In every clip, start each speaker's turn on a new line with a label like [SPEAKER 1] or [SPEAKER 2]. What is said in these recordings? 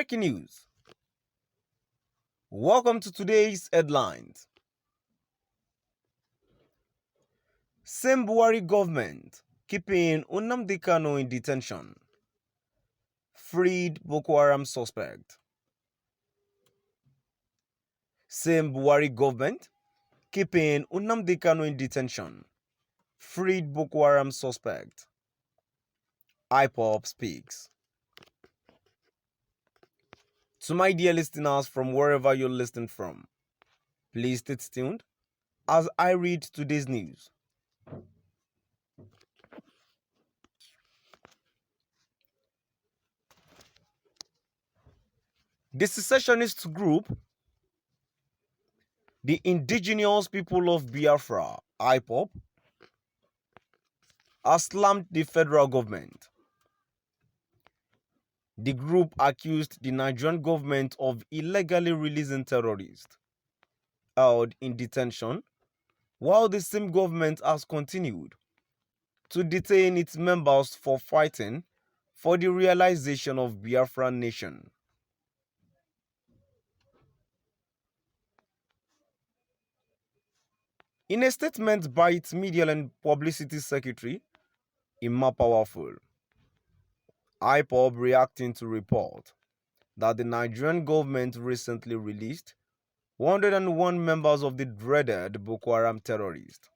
[SPEAKER 1] Breaking news. Welcome to today's headlines. Same Buhari government keeping Nnamdi Kanu in detention. Freed Boko Haram suspect. Same Buhari government keeping Nnamdi Kanu in detention. Freed Boko Haram suspect. IPOB speaks. To my dear listeners from wherever you're listening from, please stay tuned as I read today's news. The secessionist group, the Indigenous People of Biafra, IPOB, has slammed the federal government. The group accused the Nigerian government of illegally releasing terrorists held in detention, while the same government has continued to detain its members for fighting for the realization of Biafran nation. In a statement by its media and publicity secretary, Imma Powerful, IPOB reacting to report that the Nigerian government recently released 101 members of the dreaded Boko Haram terrorists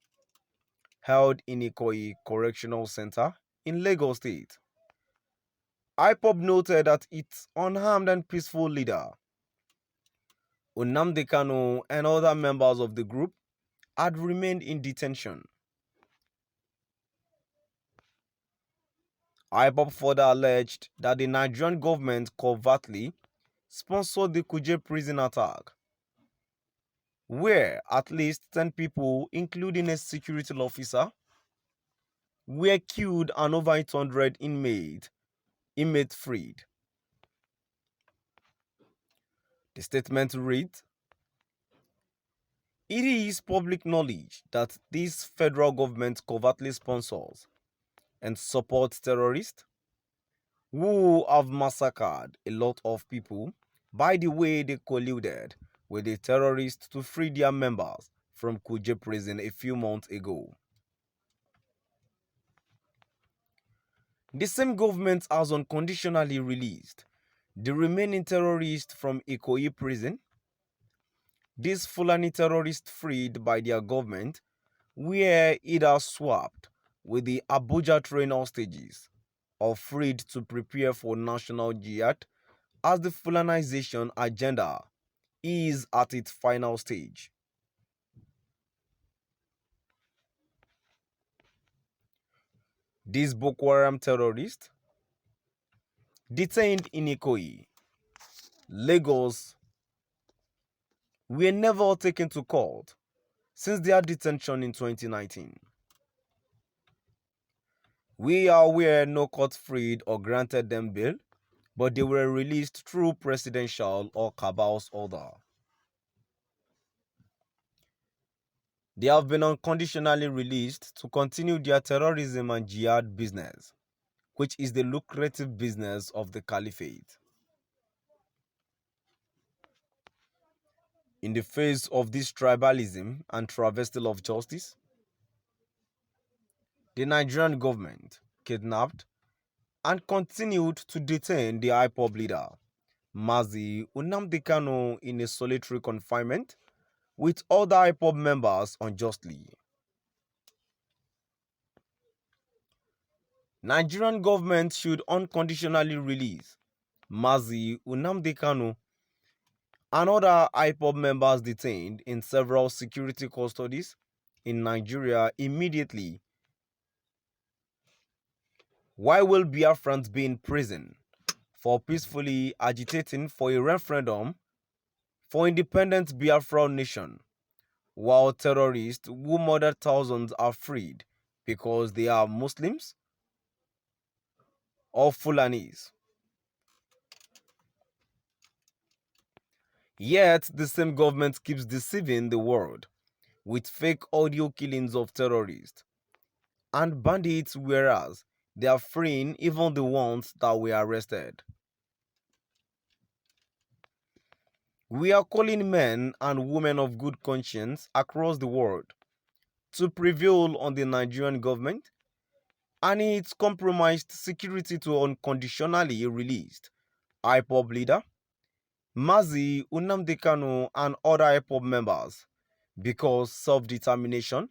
[SPEAKER 1] held in Ikoyi Correctional Center in Lagos State. IPOB noted that its unarmed and peaceful leader, Nnamdi Kanu, and other members of the group had remained in detention. IPOB further alleged that the Nigerian government covertly sponsored the Kuje prison attack, where at least 10 people, including a security officer, were killed and over 800 inmates freed. The statement reads, "It is public knowledge that this federal government covertly sponsors and supports terrorists who have massacred a lot of people by the way they colluded with the terrorists to free their members from Kuje prison a few months ago. The same government has unconditionally released the remaining terrorists from Ikoyi prison. These Fulani terrorists freed by their government were either swapped with the Abuja train hostages or freed to prepare for national jihad as the Fulanization agenda is at its final stage." These Boko Haram terrorists detained in Ikoyi, Lagos, were never taken to court since their detention in 2019. We are aware no court freed or granted them bail, but they were released through presidential or cabal's order. They have been unconditionally released to continue their terrorism and jihad business, which is the lucrative business of the caliphate. In the face of this tribalism and travesty of justice, the Nigerian government kidnapped and continued to detain the IPOB leader, Mazi Nnamdi Kanu, in a solitary confinement with other IPOB members unjustly. Nigerian government should unconditionally release Mazi Nnamdi Kanu and other IPOB members detained in several security custodies in Nigeria immediately. Why will Biafrans be in prison for peacefully agitating for a referendum for independent Biafra nation, while terrorists who murdered thousands are freed because they are Muslims or Fulanis? Yet the same government keeps deceiving the world with fake audio killings of terrorists and bandits, whereas they are freeing even the ones that were arrested. We are calling men and women of good conscience across the world to prevail on the Nigerian government and its compromised security to unconditionally released IPOB leader Mazi Nnamdi Kanu and other IPOB members, because self-determination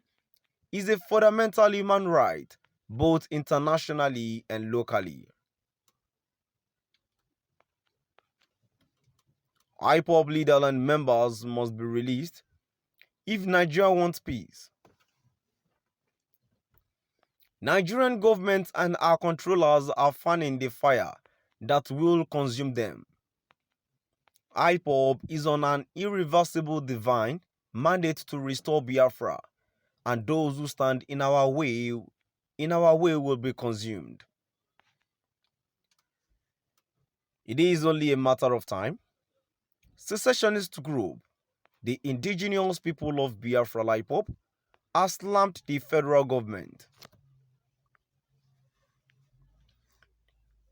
[SPEAKER 1] is a fundamental human right both internationally and locally. IPOB leaders and members must be released if Nigeria wants peace. Nigerian government and our controllers are fanning the fire that will consume them. IPOB is on an irreversible divine mandate to restore Biafra, and those who stand in our way will be consumed. It is only a matter of time. Secessionist group, the indigenous people of Biafra IPOB, has slammed the federal government.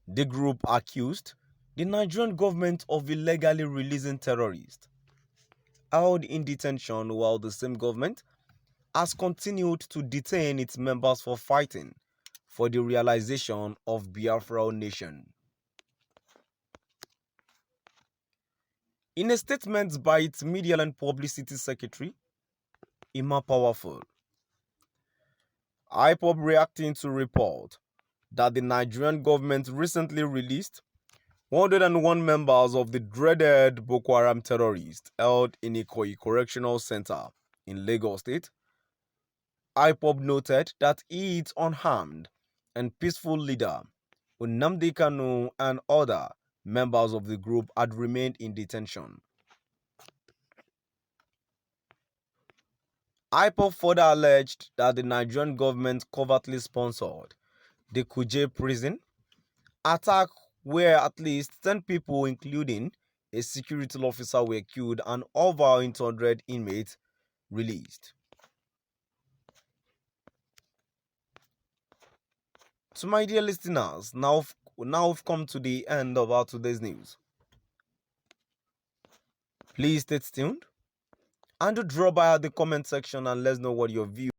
[SPEAKER 1] The group accused the Nigerian government of illegally releasing terrorists held in detention, while the same government has continued to detain its members for fighting for the realization of Biafra nation. In a statement by its Media and Publicity Secretary, Ima Powerful, IPOB reacting to report that the Nigerian government recently released 101 members of the dreaded Boko Haram terrorists held in Ikoyi Correctional Center in Lagos State. IPOB noted that its unarmed and peaceful leader, Nnamdi Kanu, and other members of the group had remained in detention. IPOB further alleged that the Nigerian government covertly sponsored the Kuje prison attack, where at least 10 people, including a security officer, were killed and over 800 inmates released. So my dear listeners, now we've come to the end of our today's news. Please stay tuned and do drop by at the comment section and let us know what your view